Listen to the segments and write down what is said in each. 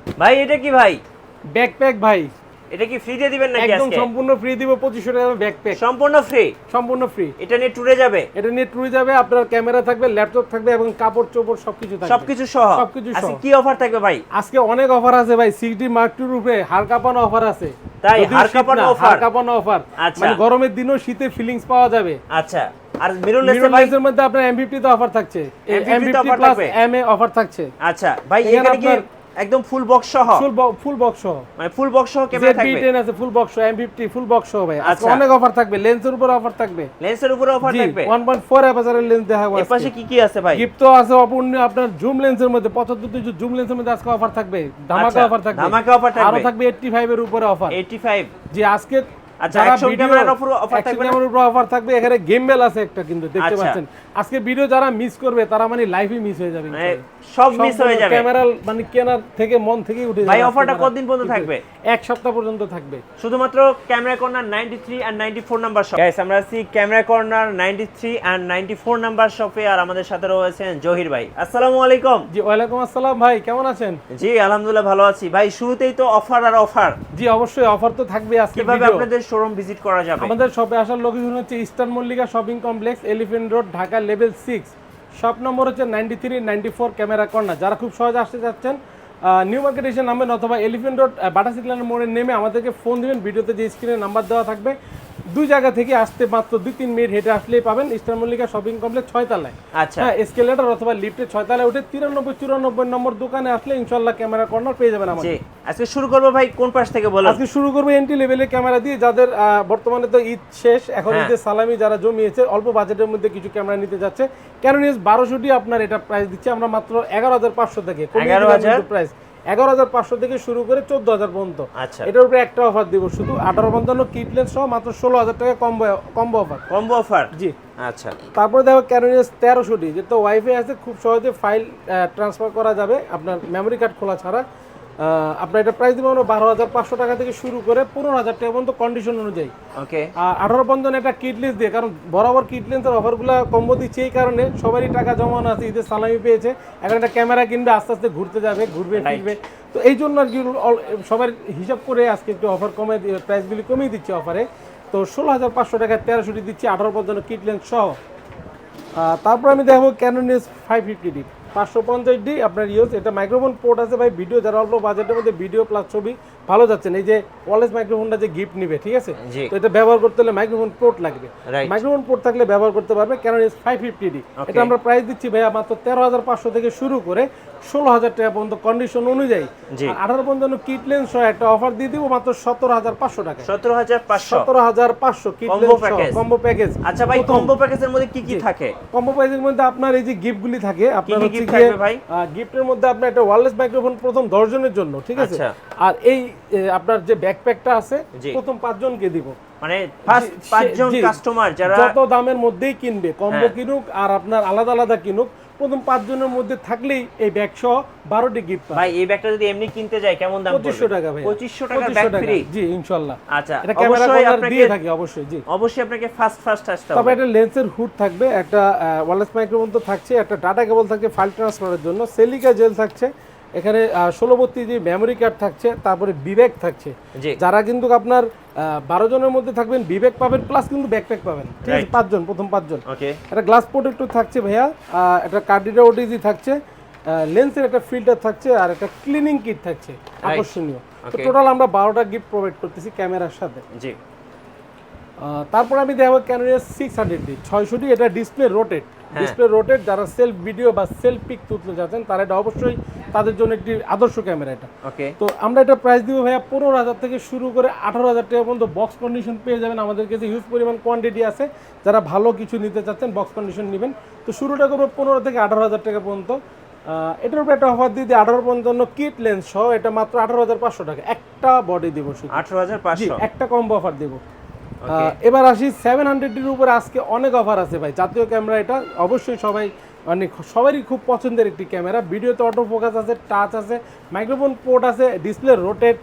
ভাই এটা কি ভাই? ব্যাকপ্যাক ভাই, এটা কি ফ্রি দিয়ে দিবেন নাকি একদম আজকে? সম্পূর্ণ ফ্রি দিব। 2500 টাকা ব্যাকপ্যাক, সম্পূর্ণ ফ্রি। সম্পূর্ণ ফ্রি। এটা নিয়ে ট্যুরে যাবে? এটা নিয়ে ট্যুরে যাবে, আপনার ক্যামেরা থাকবে, ল্যাপটপ থাকবে এবং কাপড় চোপড় সবকিছু থাকবে, সবকিছু সহ। সবকিছু সহ। আজকে কি অফার থাকবে ভাই? আজকে অনেক অফার আছে ভাই। 60 মার্ক টুর উপরে হাড় কাঁপানো অফার আছে। তাই? যদিও হাড় শীত কাঁপানো না, অফার? হাড় কাঁপানো অফার। আচ্ছা। মানে গরমের দিনেও শীতের ফিলিংস পাওয়া যাবে। আচ্ছা। আর মিররলেস মিরর ভাই? লেন্সের মধ্যে আপনার M50 তে অফার থাকছে, M50 তে M50 অফার প্লাস থাকবে? MA অফার থাকছে। আচ্ছা ভাই, এখানে এখানে কি আপনার একদম ফুল বক্স সহ? ফুল বক্স সহ, মানে ফুল বক্স সহ ক্যামেরা থাকবে? ZB10 আছে ফুল বক্স সহ, M50 ফুল বক্স সহ ভাই। আজকে আচ্ছা। অনেক অফার থাকবে, লেন্সের উপর অফার থাকবে। লেন্সের উপরে অফার জি, থাকবে? 1.4 অ্যাপারচারের লেন্স দেখাবো এর পাশে আজকে। কি কি আছে ভাই? গিফট তো আছে অপূর্ণ। আপনার জুম লেন্সের মধ্যে 75 জুম লেন্সের মধ্যে আজকে অফার থাকবে, ধামাকা আচ্ছা, অফার থাকবে। ধামাকা অফার থাকবে। আরো থাকবে 85 এর উপরে অফার। 85? জি, আজকে আচ্ছা, যারা অ্যাকশন ভিডিও ক্যামেরার উপর অফার থাকবে না? ক্যামেরার উপর অফার থাকবে। এখানে গেমবেল আছে একটা, কিন্তু দেখতে আচ্ছা। পাচ্ছেন। আজকে ভিডিও যারা মিস করবে তারা মানে লাইভই মিস হয়ে যাবে। মানে সব মিস হয়ে যাবে। ক্যামেরা মানে কেনার থেকে মন থেকেই উঠে যাবে। ভাই অফারটা কতদিন পর্যন্ত থাকবে? এক সপ্তাহ পর্যন্ত থাকবে। শুধুমাত্র ক্যামেরা কর্নার 93 আর 94 নাম্বার শপ। গাইস, আমরা আছি ক্যামেরা কর্নার 93 আর 94 নাম্বার শপে, আর আমাদের সাথে রয়েছেন জহির ভাই। আসসালামু আলাইকুম। জি, ওয়ালাইকুম আসসালাম ভাই, কেমন আছেন? জি আলহামদুলিল্লাহ ভালো আছি ভাই। শুরুতেই তো অফার আর অফার। জি অবশ্যই, অফার তো থাকবে আজকে। কিভাবে আপনাদের শোরুম ভিজিট করা যাবে? আমাদের শপে আসার লোকেশন হচ্ছে eastern Mallika shopping complex, elephant road, Dhaka level 6। Shop number হচ্ছে 93 94 ক্যামেরা কর্নার। যারা খুব সহজে আসতে চাচ্ছেন, নিউ মার্কেট এসে নামবেন অথবা এলিফ্যান্ট রোড বাটা সিগন্যালের মোড়ে নেমে আমাদেরকে ফোন দিবেন। ভিডিওতে যে স্ক্রিনে নাম্বার দেওয়া থাকবে, দুই জায়গা থেকে আসতে মাত্র 2-3 মিনিট হেঁটে আসলেই পাবেন ইস্টার্ন মল্লিকা শপিং কমপ্লেক্স 6 তলায়। আচ্ছা। হ্যাঁ, এসকেলেটর অথবা লিফটে 6 তলায় উঠে 93-94 নম্বর দোকানে আসলে ইনশাআল্লাহ ক্যামেরা কর্নার পেয়ে যাবেন আমাদের। জি, আজকে শুরু করব ভাই কোন পাশ থেকে বলুন? আজকে শুরু করবো এন্ট্রি লেভেলের ক্যামেরা দিয়ে। যাদের বর্তমানে তো ঈদ শেষ, এখন হ্যাঁ। ঈদের সালামি যারা জমিয়েছে, অল্প বাজেটের মধ্যে কিছু ক্যামেরা নিতে যাচ্ছে, ক্যানন EOS 1200 আপনার এটা প্রাইস দিচ্ছে আমরা মাত্র 11,500 থেকে। 11,000? প্রাইস 11,500 থেকে শুরু করে 14,000 পর্যন্ত। আচ্ছা। এটার উপরে একটা অফার দিব, শুধু 1855 কিট লেন্স সহ মাত্র 16,000 টাকা কম্বো অফার। Combo offer? জি। আচ্ছা। তারপরে দেখো ক্যানন EOS 1300 যেটা ওয়াইফাই আছে, খুব সহজে ফাইল ট্রান্সফার করা যাবে আপনার মেমোরি কার্ড খোলা ছাড়া। আপনার এটা প্রাইস দিব আমরা 12,500 টাকা থেকে শুরু করে 15,000 টাকা পর্যন্ত কন্ডিশন অনুযায়ী। ওকে। আর 1855 একটা কিট লেন্স দিয়ে, কারণ বরাবর কিট লেন্সের অফারগুলো কম্বো দিচ্ছে এই কারণে, সবারই টাকা জমানো আছে, ঈদের সালামি পেয়েছে, এখন একটা ক্যামেরা কিনবে, আস্তে আস্তে ঘুরতে যাবে, ঘুরবে ফিরবে, তো এই জন্য আর কি সবার হিসাব করে আজকে একটু অফার কমে প্রাইসগুলি কমিয়ে দিচ্ছে অফারে। তো 16,500 টাকায় 1300 দিচ্ছি 1855 কিট লেন্স সহ। তারপর আমি দেখবো ক্যানন EOS 550D 550D আপনার ইউজ। এটা মাইক্রোফোন পোর্ট আছে ভাই। ভিডিও যারা অল্প বাজেটের মধ্যে ভিডিও প্লাস ছবি ভালো যাচ্ছেন, এই যে ওয়ারলেস মাইক্রোফোনটা যে গিফট নিবে, ঠিক আছে, জি। তো এটা ব্যবহার করতে হলে মাইক্রোফোন পোর্ট লাগবে। Right. মাইক্রোফোন পোর্ট থাকলে ব্যবহার করতে পারবে ক্যানন EOS 550D। এটা আমরা প্রাইস দিচ্ছি ভাইয়া মাত্র 13,500 থেকে শুরু করে 16,000 টাকা পর্যন্ত কন্ডিশন অনুযায়ী। জি। আর 1855 কিট লেন্স সহ একটা অফার দিয়ে দিব মাত্র 17,500 টাকা। 17,500? 17,500 কিট Combo লেন্স সহ package? Combo package. আচ্ছা ভাই, কম্বো প্যাকেজের মধ্যে কি কি থাকে? কম্বো প্রাইসের মধ্যে আপনার এই যে গিফটগুলি থাকে, আপনার কি হচ্ছে gift গিয়ে থাকবে ভাই? গিফটের মধ্যে আপনার একটা ওয়্যারলেস মাইক্রোফোন প্রথম 10 জনের জন্য, ঠিক আছে। আচ্ছা। আর এই আপনার যে ব্যাকপ্যাকটা আছে জি। প্রথম 5 জনকে দিব। মানে ফার্স্ট 5 জন জি, কাস্টমার যারা যত দামের মধ্যেই কিনবে, কম্বো হ্যাঁ। কিনুক আর আপনার আলাদা আলাদা কিনুক, প্রথম 5 জনের মধ্যে থাকলেই এই ব্যাগ সহ 12টি গিফট পাবে। ভাই এই ব্যাগটা যদি এমনি কিনতে যায় কেমন দাম পড়বে? 2500 টাকা ভাই। 2500 টাকা ব্যাগ ফ্রি? জি ইনশাআল্লাহ। আচ্ছা, এটা ক্যামেরা অবশ্যই কর্নার আপনাকে দিয়ে থাকি অবশ্যই। জি, অবশ্যই আপনাকে ফার্স্ট আসতে তবে হবে। একটা লেন্সের হুড থাকবে, একটা ওয়্যারলেস মাইক্রোফোন তো থাকছে, একটা ডাটা কেবল থাকছে ফাইল ট্রান্সফারের জন্য, সিলিকা জেল থাকছে, এখানে 16 যে মেমোরি কার্ড থাকছে, তারপরে বিবেক থাকছে। জি। যারা কিন্তু আপনার 12 জনের মধ্যে থাকবেন বিবেক পাবেন, প্লাস কিন্তু ব্যাকপ্যাক পাবেন, ঠিক আছে। Right. 5 জন, প্রথম 5 জন। ওকে। একটা গ্লাস প্রোটেক্টর থাকছে ভাইয়া, একটা কার্ডিটা ওটিজি থাকছে, লেন্সের একটা ফিল্টার থাকছে, আর একটা ক্লিনিং কিট থাকছে আকর্ষণীয়। তো Okay. টোটাল আমরা 12টা গিফট প্রোভাইড করতেছি ক্যামেরার সাথে। জি। তারপর আমি দেখাবো ক্যানন EOS 600D 600D। এটা ডিসপ্লে রোটেট, ডিসপ্লে রোটেট। যারা সেলফ ভিডিও বা সেলফ পিক তুলতে যাচ্ছেন তারা এটা অবশ্যই তাদের জন্য একটি আদর্শ ক্যামেরা এটা। ওকে। তো আমরা এটা প্রাইস দিব ভাইয়া 15,000 থেকে শুরু করে 18,000 টাকা পর্যন্ত বক্স কন্ডিশন পেয়ে যাবেন। আমাদের কাছে হিউজ পরিমাণ কোয়ান্টিটি আছে, যারা ভালো কিছু নিতে চাচ্ছেন বক্স কন্ডিশন নেবেন। তো শুরুটা করবো 15 থেকে 18,000 টাকা পর্যন্ত। এটার উপরে একটা অফার দিয়ে 1855 কিট লেন্স সহ এটা মাত্র 18,500 টাকা। একটা বডি দিব শুধু। জি, 18,500? একটা কম্বো অফার দিব। এবার আসি 700 উপরে আজকে অনেক অফার আছে ভাই। জাতীয় ক্যামেরা এটা অবশ্যই সবাই মানে সবারই খুব পছন্দের একটি ক্যামেরা। ভিডিওতে অটো ফোকাস আছে, টাচ আছে, মাইক্রোফোন পোর্ট আছে, ডিসপ্লে রোটেট,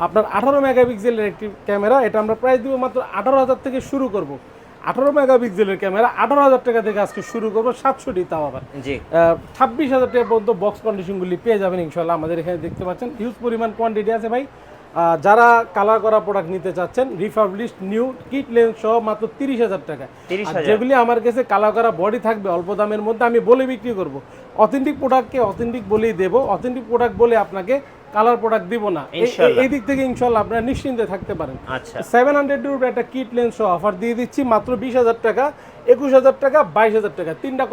আপনার 18 মেগাপিক্সেলের একটি ক্যামেরা। এটা আমরা প্রাইস দিব মাত্র 18,000 থেকে শুরু করব। 18 মেগাপিক্সেলের ক্যামেরা 18,000 টাকা থেকে আজকে শুরু করবো, 700 তাও আবার জি 26,000 টাকা পর্যন্ত বক্স কন্ডিশনগুলি পেয়ে যাবেন ইনশাল্লাহ। আমাদের এখানে দেখতে পাচ্ছেন হিউজ পরিমাণ কোয়ান্টিটি আছে ভাই। যারা কালার করা প্রোডাক্ট নিতে চাচ্ছেন রিফাবলিশড নিউ কিট লেন্স সহ মাত্র 30,000 টাকা। 30,000 যেগুলি আমার কাছে কালার করা বডি থাকবে অল্প দামের মধ্যে, আমি বলে বিক্রি করব। অথেন্টিক প্রোডাক্টকে অথেন্টিক বলেই দেবো, অথেন্টিক প্রোডাক্ট বলে আপনাকে কালার প্রোডাক্ট দিব না। এই দিক থেকে ইনশাল্লাহ আপনারা নিশ্চিন্তে থাকতে পারেন। আচ্ছা 700 এর উপরে একটা কিট লেন্স সহ অফার দিয়ে দিচ্ছি মাত্র 20,000 টাকা, 21,000 টাকা, 22,000 টাকা, তিনটা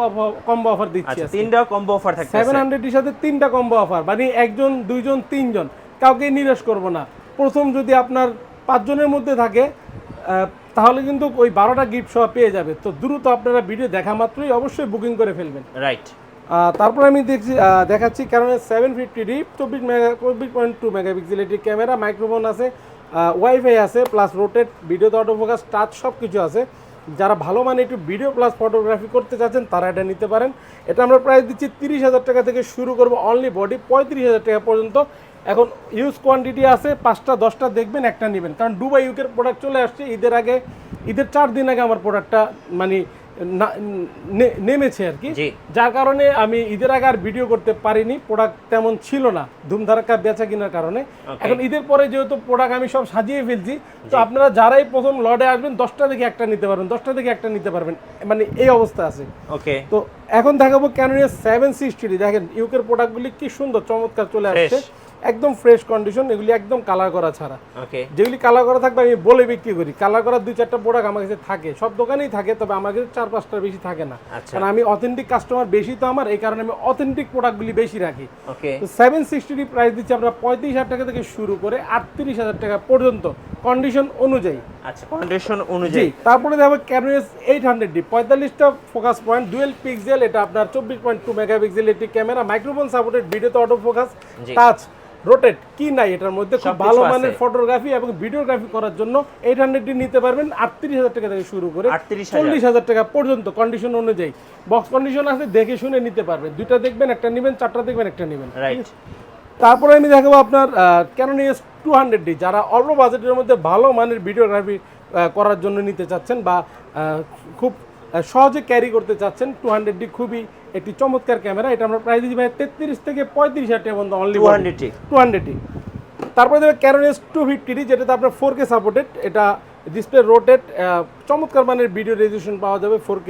কম্বো অফার দিচ্ছি। আচ্ছা তিনটা কম্বো অফার থাকছে 700 এর সাথে তিনটা কম্বো অফার, মানে একজন দুইজন তিনজন কাউকে নিরাশ করব না। প্রথম যদি আপনার 5 জনের মধ্যে থাকে তাহলে কিন্তু ওই 12টা গিফট সহ পেয়ে যাবে। তো দ্রুত আপনারা ভিডিও দেখা মাত্রই অবশ্যই বুকিং করে ফেলবেন। রাইট। তারপর আমি দেখাচ্ছি কারণ 750D 24.2 মেগাপিক্সেল এটি ক্যামেরা, মাইক্রোফোন আছে, ওয়াইফাই আছে, প্লাস রোটেট, ভিডিওতে অটোফোকাস, টাচ সব কিছু আছে। যারা ভালো মানে একটু ভিডিও প্লাস ফটোগ্রাফি করতে চাচ্ছেন তারা এটা নিতে পারেন। এটা আমরা প্রাইস দিচ্ছি 30,000 টাকা থেকে শুরু করবো অনলি বডি 35,000 টাকা পর্যন্ত। এখন ইউজ কোয়ান্টিটি আছে 5টা 10টা দেখবেন একটা নেবেন, কারণ দুবাই ইউকের প্রোডাক্ট চলে আসছে ঈদের আগে, ঈদের 4 দিন আগে আমার প্রোডাক্টটা মানে নেমেছে আর কি, যার কারণে আমি ঈদের আগে আর ভিডিও করতে পারিনি, প্রোডাক্ট তেমন ছিল না ধুমধারাক্কা বেচা কেনার কারণে। এখন ঈদের পরে যেহেতু প্রোডাক্ট আমি সব সাজিয়ে ফেলছি, তো আপনারা যারাই প্রথম লটে আসবেন 10টা থেকে একটা নিতে পারবেন, 10টা থেকে একটা নিতে পারবেন, মানে এই অবস্থা আছে। ওকে তো এখন দেখাবো Canon 760D। দেখেন ইউকের প্রোডাক্টগুলি কি সুন্দর চমৎকার চলে আসছে, একদম ফ্রেশ কন্ডিশন, এগুলি একদম কালার করা ছাড়া। যেগুলি কালার করা থাকবে আমি বলে বিক্রি করি। কালার করা 2-4টা প্রোডাক্ট আমার কাছে থাকে, সব দোকানেই থাকে, তবে আমার কাছে 4-5টার বেশি থাকে না, কারণ আমি অথেন্টিক কাস্টমার বেশি, তো আমার এই কারণে আমি অথেন্টিক প্রোডাক্টগুলি বেশি রাখি। তো 760D প্রাইস দিচ্ছি আমরা 35,000 টাকা থেকে শুরু করে 38,000 টাকা পর্যন্ত কন্ডিশন অনুযায়ী। আচ্ছা কন্ডিশন অনুযায়ী। তারপরে দেখো Canon 800D 45টা ফোকাস পয়েন্ট, ডুয়েল পিক্সেল, এটা আপনার 24.2 মেগাপিক্সেল এটি ক্যামেরা, মাইক্রোফোন সাপোর্টেড, ভিডিওতে অটো ফোকাস, টাচ, রোটেট, কি নাই এটার মধ্যে, খুব ভালো মানের ফটোগ্রাফি এবং ভিডিওগ্রাফি করার জন্য 800D নিতে পারবেন 38,000 টাকা থেকে শুরু করে 40,000 টাকা পর্যন্ত কন্ডিশন অনুযায়ী। বক্স কন্ডিশন আছে, দেখে শুনে নিতে পারবেন, 2টা দেখবেন একটা নেবেন, 4টা দেখবেন একটা নেবেন। রাইট। তারপরে আমি দেখাবো আপনার Canon EOS200D, যারা অল্প বাজেটের মধ্যে ভালো মানের ভিডিওগ্রাফি করার জন্য নিতে চাচ্ছেন বা খুব সহজে ক্যারি করতে চাচ্ছেন, 200D খুবই একটি চমৎকার ক্যামেরা। এটা আমরা প্রাইস দিচ্ছি ভাই 33 থেকে 35,000 টাকা পর্যন্ত অনলি 200D। তারপরে দেবে Canon EOS250D, যেটাতে আপনার 4K সাপোর্টেড, এটা ডিসপ্লে রোটেট, চমৎকার মানের ভিডিও রেজলিউশন পাওয়া যাবে 4K,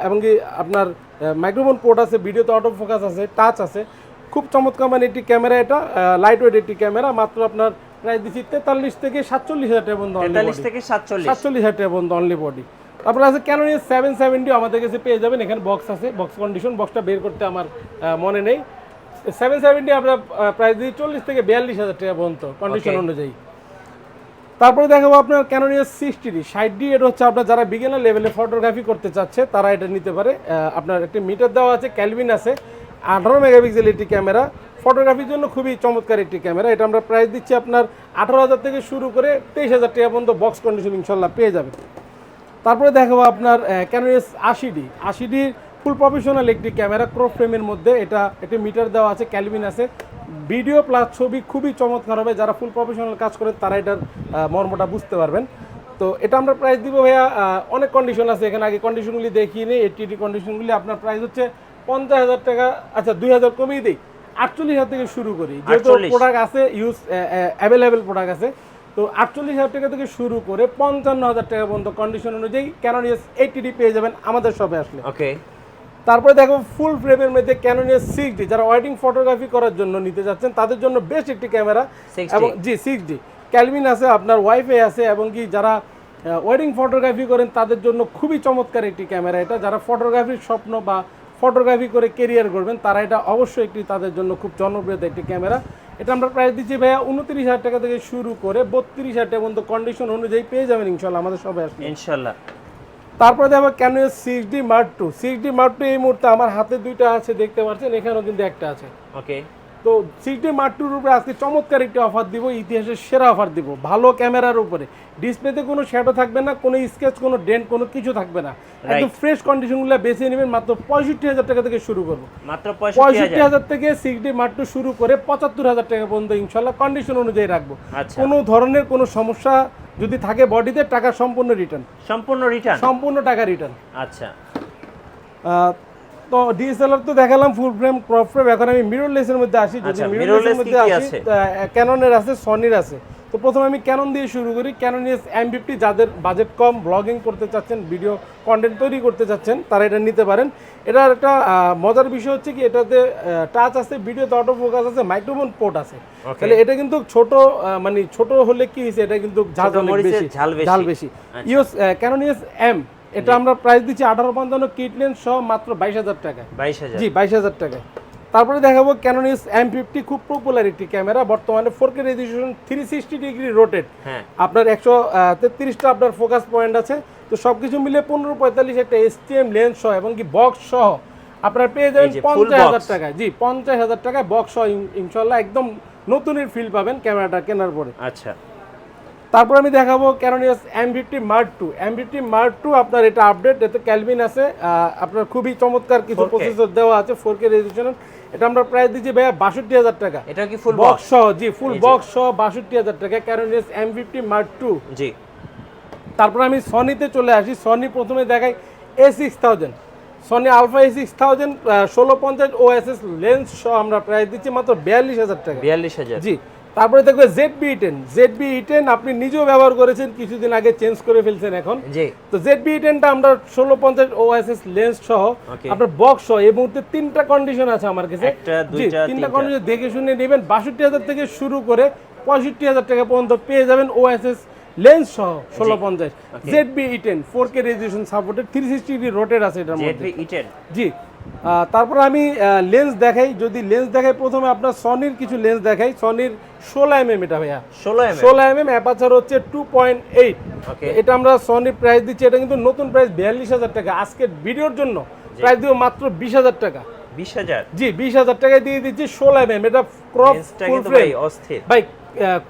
এবং কি আপনার মাইক্রোফোন পোর্ট আছে, ভিডিওতে অটো ফোকাস আছে, টাচ আছে, খুব চমৎকার মানে একটি ক্যামেরা। এটা লাইট ওয়েট একটি ক্যামেরা, মাত্র আপনার প্রাইস দিচ্ছি 43 থেকে 47,000 টাকা পর্যন্ত, 43 থেকে 47,000 টাকা পর্যন্ত অনলি বডি। তারপরে আছে Canon EOS770, আমাদের কাছে পেয়ে যাবেন, এখানে বক্স আছে, বক্স কন্ডিশন, বক্সটা বের করতে আমার মনে নেই। 770 আমরা প্রাইস দিই 40 থেকে 42,000 টাকা পর্যন্ত কন্ডিশন অনুযায়ী। তারপরে দেখাবো আপনার Canon EOS60D 60D, এটা হচ্ছে আপনার যারা বিগিনার লেভেলে ফটোগ্রাফি করতে চাচ্ছে তারা এটা নিতে পারে। আপনার একটি মিটার দেওয়া আছে, ক্যালভিন আছে, 18 মেগাপিক্সেল একটি ক্যামেরা, ফটোগ্রাফির জন্য খুবই চমৎকার একটি ক্যামেরা। এটা আমরা প্রাইস দিচ্ছি আপনার 18,000 থেকে শুরু করে 23,000 টাকা পর্যন্ত বক্স কন্ডিশন ইনশাল্লাহ পেয়ে যাবে। তারপরে দেখাবো আপনার Canon EOS80D ফুল প্রফেশনাল একটি ক্যামেরা, ক্রপ ফ্রেমের মধ্যে, এটা একটি মিটার দেওয়া আছে, ক্যালভিন আছে, ভিডিও প্লাস ছবি খুবই চমৎকার হবে। যারা ফুল প্রফেশনাল কাজ করে তারা এটার মর্মটা বুঝতে পারবেন। তো এটা আমরা প্রাইস দিব ভাইয়া, অনেক কন্ডিশন আছে এখানে, আগে কন্ডিশনগুলি দেখিয়ে নিই। 80D কন্ডিশনগুলি আপনার প্রাইস হচ্ছে 50,000 টাকা, আচ্ছা 2,000 কমিয়ে দিই, 48,000 থেকে শুরু করি, যেহেতু প্রোডাক্ট আছে ইউজ অ্যাভেলেবেল প্রোডাক্ট আছে। তো 48,000 টাকা থেকে শুরু করে 55,000 টাকা পর্যন্ত কন্ডিশন অনুযায়ী Canon EOS80D পেয়ে যাবেন আমাদের শপে আসলে। ওকে। তারপরে দেখো ফুল ফ্রেমের মধ্যে Canon EOS6D, যারা ওয়েডিং ফটোগ্রাফি করার জন্য নিতে যাচ্ছেন তাদের জন্য বেস্ট একটি ক্যামেরা, এবং 6D ক্যালভিন আছে, আপনার ওয়াইফাই আছে, এবং কি যারা ওয়েডিং ফটোগ্রাফি করেন তাদের জন্য খুবই চমৎকার একটি ক্যামেরা এটা। যারা ফটোগ্রাফির স্বপ্ন বা ফটোগ্রাফি করে কেরিয়ার করবেন তারা এটা অবশ্যই একটি তাদের জন্য খুব জনপ্রিয় একটি ক্যামেরা। এটা আমরা প্রাইস দিচ্ছি ভাইয়া 29,000 টাকা থেকে শুরু করে 32,000 টাকা পর্যন্ত কন্ডিশন অনুযায়ী পেয়ে যাবেন ইনশাল্লাহ আমাদের সবাই আসলে ইনশাল্লাহ। তারপরে দেখো Canon EOS6D Mark II। 6D Mark II এই মুহূর্তে আমার হাতে 2টা আছে, দেখতে পাচ্ছেন, এখানেও কিন্তু একটা আছে। ওকে। তো 6D Mark II উপরে আজকে চমৎকার একটি অফার দিব, ইতিহাসের সেরা অফার দিব, ভালো ক্যামেরার উপরে, ডিসপ্লেতে কোনো শ্যাডো থাকবে না, কোনো স্কেচ, কোনো ডেন্ট, কোনো কিছু থাকবে না, একদম ফ্রেশ কন্ডিশনগুলো বেছে নেবেন। মাত্র 65,000 টাকা থেকে শুরু করব, মাত্র 65,000 থেকে 6D Mark II শুরু করে 75,000 টাকা পর্যন্ত ইনশাল্লাহ কন্ডিশন অনুযায়ী রাখবো। কোনো ধরনের কোনো সমস্যা যদি থাকে বডিতে টাকা সম্পূর্ণ রিটার্ন, সম্পূর্ণ টাকা রিটার্ন। আচ্ছা, তো ডিএসএলআর তো দেখালাম ফুল ফ্রেম, ক্রপ ফ্রেম। এখন আমি মিররলেসের মধ্যে আসি। যদি মিররলেসের মধ্যে আসি, ক্যাননের আছে, সনির আছে। তো প্রথমে আমি ক্যানন দিয়ে শুরু করি। ক্যানন M50, যাদের বাজেট কম, ব্লগিং করতে চাচ্ছেন, ভিডিও কন্টেন্ট তৈরি করতে চাচ্ছেন, তারা এটা নিতে পারেন। এটার একটা মজার বিষয় হচ্ছে কি, এটাতে টাচ আছে, ভিডিওতে অটো ফোকাস আছে, মাইক্রোফোন পোর্ট আছে। তাহলে এটা কিন্তু ছোট, মানে ছোট হলে কি হয়েছে, এটা কিন্তু ঝাল বেশি। ক্যানন EOS-M, এটা আমরা প্রাইস দিচ্ছি 1855 কিট লেন্স সহ মাত্র 22,000 টাকায়। 22,000? জি, 22,000 টাকায়। তারপরে দেখাবো ক্যানন M50, খুব পপুলার একটি ক্যামেরা বর্তমানে। 4K রেজোলিউশন, 360 ডিগ্রি রোটেট, আপনার 133টা আপনার ফোকাস পয়েন্ট আছে। তো সবকিছু মিলে 1545 একটা STM লেন্স সহ এবং কি বক্স সহ আপনারা পেয়ে যাবেন 50,000 টাকায়। জি, 50,000 টাকায় বক্স সহ ইনশাআল্লাহ একদম নতুনের ফিল পাবেন ক্যামেরাটা কেনার পরে। আচ্ছা, তারপর আমি দেখাবো Canon M50 Mark II। M50 Mark II আপনার এটা আপডেট, এতে ক্যালভিন আছে, আপনার খুবই চমৎকার কিছু প্রসেসর দেওয়া আছে, 4K রেজোলিউশন। এটা আমরা প্রাইস দিচ্ছি ভাইয়া 62,000 টাকা। এটা কি ফুল বক্স সহ? জি, ফুল বক্স সহ 62,000 টাকা ক্যানন M50 Mark II। জি। তারপর আমি সনিতে চলে আসি। সনি প্রথমে দেখাই A6000, Sony alpha A6000 1650 OSS lens সহ আমরা প্রাইস দিচ্ছি মাত্র 42,000 টাকা। 42,000? জি। তারপরে দেখবে ZB-E10 আপনি নিজেও ব্যবহার করেছেন, কিছুদিন আগে চেঞ্জ করে ফেলছেন এখন। জি। তো ZB-E10টা আমরা 1650 OSS লেন্স সহ আপনার বক্স সহ, এই মুহূর্তে 3টা কন্ডিশন আছে আমার কাছে। জি, 3টা কন্ডিশন দেখে শুনে নেবেন। 62,000 থেকে শুরু করে 65,000 টাকা পর্যন্ত পেয়ে যাবেন OSS লেন্স সহ 1650। ZB-E10 4K resolution supported, 360 degree rotate আছে এটার মধ্যে। ZB-E10? জি। তারপর আমি লেন্স দেখাই। যদি লেন্স দেখাই, প্রথমে আপনার সনির কিছু লেন্স দেখাই। সনির 16mm, এটা ভাইয়া 16mm, অ্যাপারচার হচ্ছে 2.8। এটা আমরা সনির প্রাইস দিচ্ছি, এটা কিন্তু নতুন প্রাইস 42,000 টাকা। আজকের ভিডিওর জন্য প্রাইস দিব মাত্র 20,000 টাকা। 20,000? জি, 20,000 টাকায় দিয়ে দিচ্ছি 16mm। এটা ক্রপ ফুল ফ্রেম ভাই,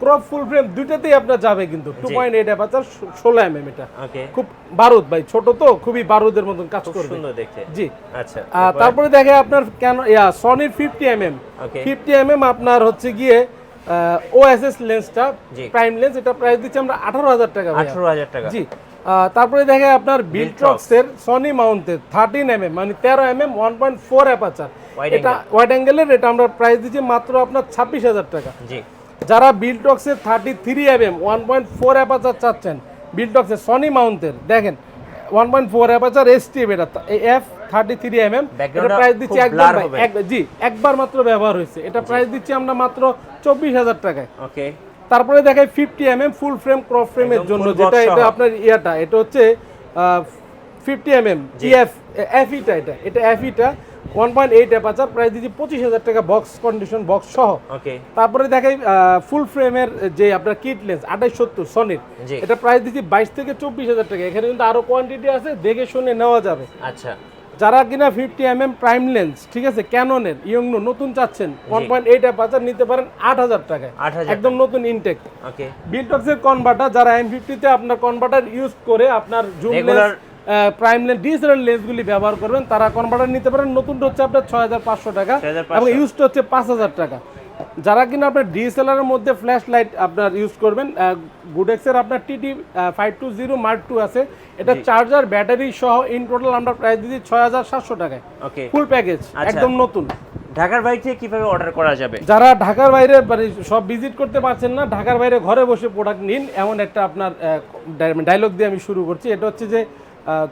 ক্রপ ফুল ফ্রেম দুইটাতেই আপনার যাবে কিন্তু। 2.8 অ্যাপারচার, 16mm। এটা খুব বারুদ ভাই, ছোট তো খুবই বারুদের মতন কাজ করবে, সুন্দর দেখতে। জি। আচ্ছা, তারপরে দেখে আপনার কেন সনির 50mm আপনার হচ্ছে গিয়ে OSS লেন্সটা, প্রাইম লেন্স, এটা প্রাইস দিচ্ছি আমরা 18,000 টাকা। 18,000 টাকা? জি। তারপরে দেখে আপনার বিলট্রক্সের সনি মাউন্টের 13mm, মানে 13mm 1.4 অ্যাপারচার, এটা ওয়াইড অ্যাঙ্গেলের, এটা আমরা প্রাইস দিচ্ছি মাত্র আপনার 26,000 টাকা। জি। যারা বিলটক্সের 33mm 1.4 অ্যাপারচার চাচ্ছেন, বিলটক্সের সনি মাউন্টের দেখেন 1.4 অ্যাপারচার STM, এটা F33mm, এটা প্রাইস দিচ্ছি একবার মাত্র ব্যবহার হয়েছে, এটা প্রাইস দিচ্ছি আমরা মাত্র 24,000 টাকায়। ওকে। তারপরে দেখাই 50mm ফুল ফ্রেম ক্রপ ফ্রেমের জন্য, যেটা এটা আপনার এটা হচ্ছে 50mm FE-টা, এটা FE-টা 1.8 অ্যাপারচার, প্রাইস দিচ্ছি 25,000 টাকা বক্স কন্ডিশন, বক্স সহ। ওকে। তারপরে দেখাই ফুল ফ্রেমের যে আপনার কিট লেন্স 2870 সনির, এটা প্রাইস দিচ্ছি 22 থেকে 24,000 টাকা। এখানে কিন্তু আরো কোয়ান্টিটি আছে, দেখে শুনে নেওয়া যাবে। আচ্ছা। যারা কিনা 50mm প্রাইম লেন্স, ঠিক আছে, ক্যাননের ইয়ংনো নতুন চাচ্ছেন, 1.8 অ্যাপারচার নিতে পারেন 8,000 টাকায়, একদম নতুন ইনটেক। ওকে। বিলটক্সের কনভার্টার, যারা M50 তে আপনার কনভার্টার ইউজ করে আপনার zoom lens, prime lens, DSLR লেন্সগুলি ব্যবহার করবেন, তারা কনভার্টার নিতে পারেন। নতুনটা হচ্ছে আপনার 6,500 টাকা এবং ইউজটা হচ্ছে 5,000 টাকা। যারা কিনা আপনার ডিএসএলআর এর মধ্যে ফ্ল্যাশ লাইট আপনার ইউজ করবেন, গুডেক্সের আপনার TT520 Mark II আছে, এটা চার্জার ব্যাটারি সহ ইন টোটাল আমরা প্রাইস দিচ্ছি 6,700 টাকায়। ওকে। ফুল প্যাকেজ, একদম নতুন। ঢাকার বাইরে থেকে কিভাবে অর্ডার করা যাবে? যারা ঢাকার বাইরে সব ভিজিট করতে পারছেন না, ঢাকার বাইরে ঘরে বসে প্রোডাক্ট নিন, এমন একটা আপনার ডায়লগ দিয়ে আমি শুরু করছি। এটা হচ্ছে যে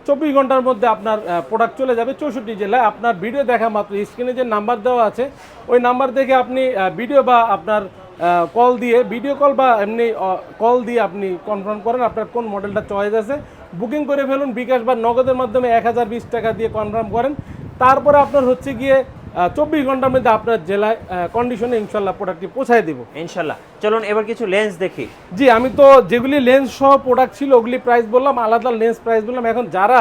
24 ঘন্টার মধ্যে আপনার প্রোডাক্ট চলে যাবে 64 জেলায়। আপনার ভিডিও দেখা মাত্র স্ক্রিনে যে নাম্বার দেওয়া আছে, ওই নাম্বার দেখে আপনি ভিডিও বা আপনার কল দিয়ে, ভিডিও কল বা এমনি কল দিয়ে আপনি কনফার্ম করেন আপনার কোন মডেলটা চয়েস আছে, বুকিং করে ফেলুন। বিকাশ বা নগদের মাধ্যমে 1020 টাকা দিয়ে কনফার্ম করেন। তারপরে আপনার হচ্ছে গিয়ে 24 ঘন্টার মধ্যে আপনার জেলায় কন্ডিশনে ইনশাল্লাহ প্রোডাক্টটি পৌঁছায় দেবো ইনশাল্লাহ। চলুন এবার কিছু লেন্স দেখি। জি, আমি তো যেগুলি লেন্স সহ প্রোডাক্ট ছিল ওগুলি প্রাইস বললাম, আলাদা লেন্স প্রাইস বললাম। এখন যারা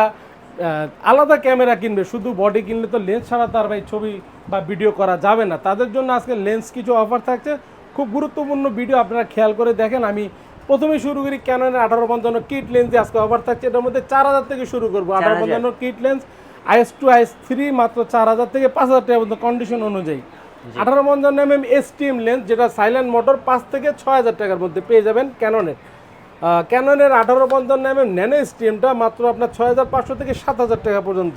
আলাদা ক্যামেরা কিনবে, শুধু বডি কিনলে তো লেন্স ছাড়া তার ভাই ছবি বা ভিডিও করা যাবে না, তাদের জন্য আজকে লেন্স কিছু অফার থাকছে, খুব গুরুত্বপূর্ণ ভিডিও, আপনারা খেয়াল করে দেখেন। আমি প্রথমে শুরু করি ক্যাননের 1855 কিট লেন্সে আজকে অফার থাকছে, এটার মধ্যে 4,000 থেকে শুরু করবো। 1855 কিট লেন্স IS2 IS3 মাত্র 4,000 থেকে 5,000 টাকা পর্যন্ত কন্ডিশন অনুযায়ী। 1855mm STM লেন্স, যেটা সাইলেন্ট মোটর, 5 থেকে 6,000 টাকার মধ্যে পেয়ে যাবেন ক্যাননের। ক্যাননের 1855 ন্যানো এসটিএমটা মাত্র আপনার 6500 থেকে 7000 টাকা পর্যন্ত।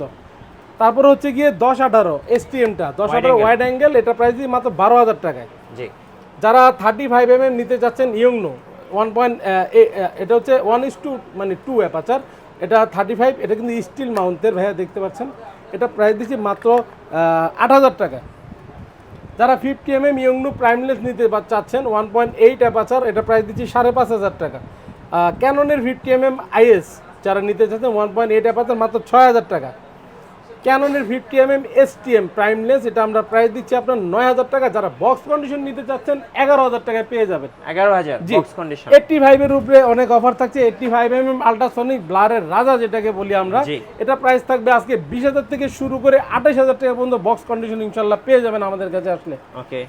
তারপর হচ্ছে গিয়ে 1018 এসটিএমটা 1018 ওয়াইড অ্যাঙ্গেল, এটা প্রাইস দিয়ে মাত্র 12000 টাকায়। জি, যারা 35 নিতে যাচ্ছেন ইয়ংনো 1. এটা হচ্ছে 1:2 মানে 2 অ্যাপাচার, এটা 35, এটা কিন্তু স্টিল মাউন্টের ভাইয়া দেখতে পাচ্ছেন। এটা প্রাইস দিচ্ছি মাত্র 8000 টাকা। যারা 50 ইয়ংনো প্রাইমলেস নিতে চাচ্ছেন 1.8 অ্যাপাচার, এটা প্রাইস দিচ্ছি 5500 টাকা। ক্যাননের 50 আইএস যারা নিতে চাচ্ছেন 1.8 অ্যাপাচার মাত্র 6000 টাকা। ক্যাননের 50 এসটিএম প্রাইমলেস, এটা আমরা প্রাইস দিচ্ছি আপনার 9000 টাকা। যারা বক্স কন্ডিশন নিতে চাচ্ছেন 11000 টাকায় পেয়ে যাবেন। 11000 জি, বক্স কন্ডিশন। 85 এর উপরে অনেক অফার থাকছে। 85 আল্ট্রাসনিক ব্লারের রাজা যেটাকে বলি আমরা, জি। এটা প্রাইস থাকবে আজকে 20000 থেকে শুরু করে 28000 টাকা পর্যন্ত বক্স কন্ডিশন ইনশাআল্লাহ পেয়ে যাবেন আমাদের কাছে আসলে। ওকে,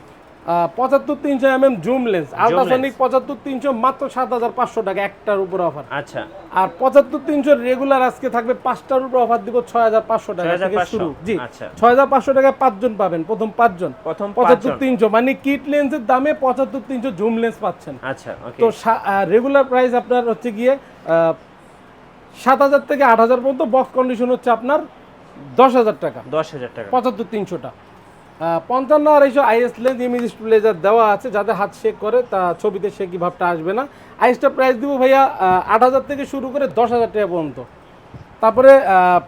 75300 জুম লেন্স আল্ট্রাসনিক 75300 মাত্র 7500 টাকা, একটার উপর অফার। আচ্ছা, আর 75300 রেগুলার আজকে থাকবে 5টার উপর অফার দিব 6500 টাকা থেকে 6500 শুরু। জি, আচ্ছা। 6500 টাকা 5 জন পাবেন, প্রথম 5 জন। প্রথম 75300 মানে কিট লেন্সের দামে 75300 জুম লেন্স পাচ্ছেন। আচ্ছা, ওকে। তো রেগুলার প্রাইস আপনার হচ্ছে গিয়ে 7000 থেকে 8000 পর্যন্ত, বক্স কন্ডিশন হচ্ছে আপনার 10000 টাকা। 10000 টাকা। 75300টা 55 আইএস লেন্স ইমেজ লেজার দেওয়া আছে, যাদের হাত শেক করে তা ছবিতে শেকি ভাবটা আসবে না। আইএসটা প্রাইস দিব ভাইয়া 8000 থেকে শুরু করে 10000 টাকা পর্যন্ত। তারপরে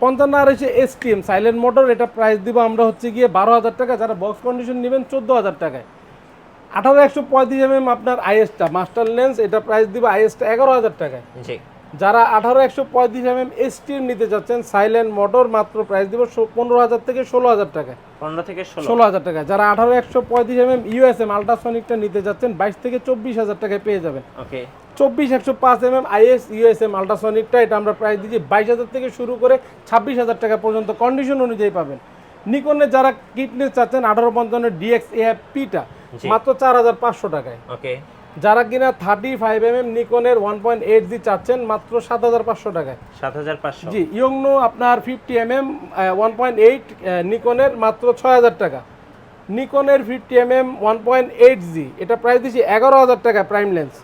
55 এসটিএম সাইলেন্ট মোটর, এটা প্রাইস দিব আমরা হচ্ছে গিয়ে 12000 টাকা। যারা বক্স কন্ডিশন নেবেন 14000 টাকায়। 18135 আপনার আইএসটা মাস্টার লেন্স, এটা প্রাইস দিব আইএসটা 11000 টাকায়। জি, যারা 18135 এসটিএম নিতে যাচ্ছেন সাইলেন্ট মোটর, মাত্র প্রাইস দিব 15000 থেকে 16000 টাকায়। 15 থেকে 16। 16000 টাকা। যারা 18135 ইউএসএম আল্ট্রাসনিকটা নিতে যাচ্ছেন 22 থেকে 24000 টাকায় পেয়ে যাবেন। ওকে, 24105 আইএস ইউএসএম আল্ট্রাসনিকটা, এটা আমরা প্রাইস দিচ্ছি 22000 থেকে শুরু করে 26000 টাকা পর্যন্ত, কন্ডিশন অনুযায়ী পাবেন। নিকনের যারা কিটনেস চাচ্ছেন 1855 ডিএক্স এএফপিটা মাত্র 4500 টাকায়। ওকে, যারা কিনা 35 নিকনের 1.8G চাচ্ছেন মাত্র 7500 টাকায়। 7500। জি, ইয়ংনো আপনার 50 1.8 নিকনের মাত্র 6000 টাকা। নিকনের 50 1.8G, এটা প্রাইস দিচ্ছি 11000 টাকা প্রাইম লেন্স।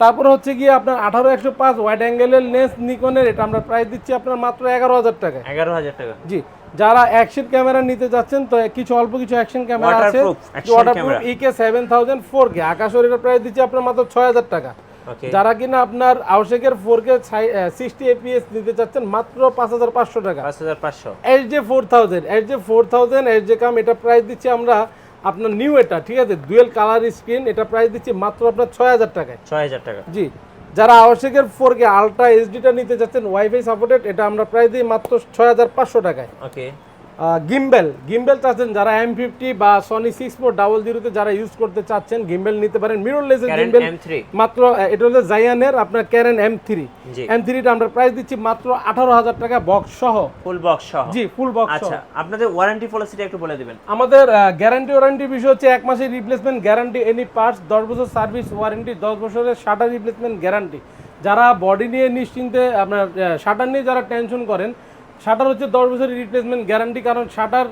তারপর হচ্ছে গিয়ে আপনার 185 ওয়াইড অ্যাঙ্গেলের লেন্স নিকনের, এটা আমরা প্রাইস দিচ্ছি আপনার মাত্র 11000 টাকা। 11000 টাকা। জি, যারা অ্যাকশন ক্যামেরা নিতে যাচ্ছেন তো কিছু অল্প কিছু অ্যাকশন ক্যামেরা আছে, ওয়াটারপ্রুফ EK 7000 4K আকাশের, এটা প্রাইস দিচ্ছি আপনার মাত্র 6000 টাকা। ওকে, যারা কিনা আপনার আউশেকের 4K 60 fps নিতে চাচ্ছেন মাত্র 5500 টাকা। 5500। HJ4000 HJ কাম, এটা প্রাইস দিচ্ছি আমরা আপনার নিউ, এটা ঠিক আছে ডুয়েল কালার স্ক্রিন, এটা প্রাইস দিচ্ছি মাত্র আপনার 6000 টাকায়। 6000 টাকা। জি, যারা আউশেকের 4K আলট্রা এইচডিটা নিতে যাচ্ছেন ওয়াইফাই সাপোর্টেড, এটা আমরা প্রাইস দিই মাত্র 6500 টাকায়। ওকে, গিম্বেল চাচ্ছেন যারা M50 বা সনি 6400 যারা ইউজ করতে চাচ্ছেন, গিম্বেল নিতে পারেন। মিররলেসের গিম্বেল মাত্র, এটা হচ্ছে জায়ানের আপনার ক্যারেন M3টা আমরা প্রাইস দিচ্ছি মাত্র 18000 টাকা বক্স সহ, ফুল বক্স সহ। জি, ফুল বক্স সহ। আচ্ছা, আপনাদের ওয়ারেন্টি পলিসিটা একটু বলে দিবেন। আমাদের ওয়ারেন্টি বিষয় হচ্ছে 1 মাসের রিপ্লেসমেন্ট গ্যারান্টি, এনি পার্টস, 10 বছর সার্ভিস ওয়ারেন্টি, 10 বছরের শাটার রিপ্লেসমেন্ট গ্যারান্টি। যারা বডি নিয়ে নিশ্চিন্তে আপনার শাটার নিয়ে যারা টেনশন করেন, শাটার হচ্ছে 10 বছরের রিপ্লেসমেন্ট গ্যারান্টি, কারণ শাটার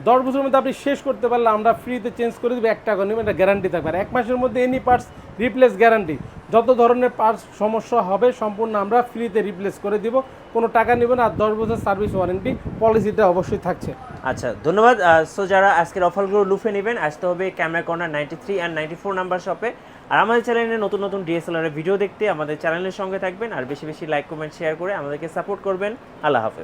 10 বছরের মধ্যে আপনি শেষ করতে পারলে আমরা ফ্রিতে চেঞ্জ করে দেবো, 1 টাকা নেবেন, এটা গ্যারান্টি থাকবে। আর 1 মাসের মধ্যে এনি পার্টস রিপ্লেস গ্যারান্টি, যত ধরনের পার্টস সমস্যা হবে সম্পূর্ণ আমরা ফ্রিতে রিপ্লেস করে দিব, কোনো টাকা নেবেন। আর 10 বছর সার্ভিস ওয়ারেন্টি পলিসিটা অবশ্যই থাকছে। আচ্ছা, ধন্যবাদ। সো যারা আজকের অফারগুলো লুফে নেবেন, আসতে হবে ক্যামেরা কর্নার 93 and 94 নাম্বার শপে। আর আমাদের চ্যানেলে নতুন নতুন DSLR এর ভিডিও দেখতে আমাদের চ্যানেলের সঙ্গে থাকবেন, আর বেশি বেশি লাইক কমেন্ট শেয়ার করে আমাদেরকে সাপোর্ট করবেন। আল্লাহ হাফেজ।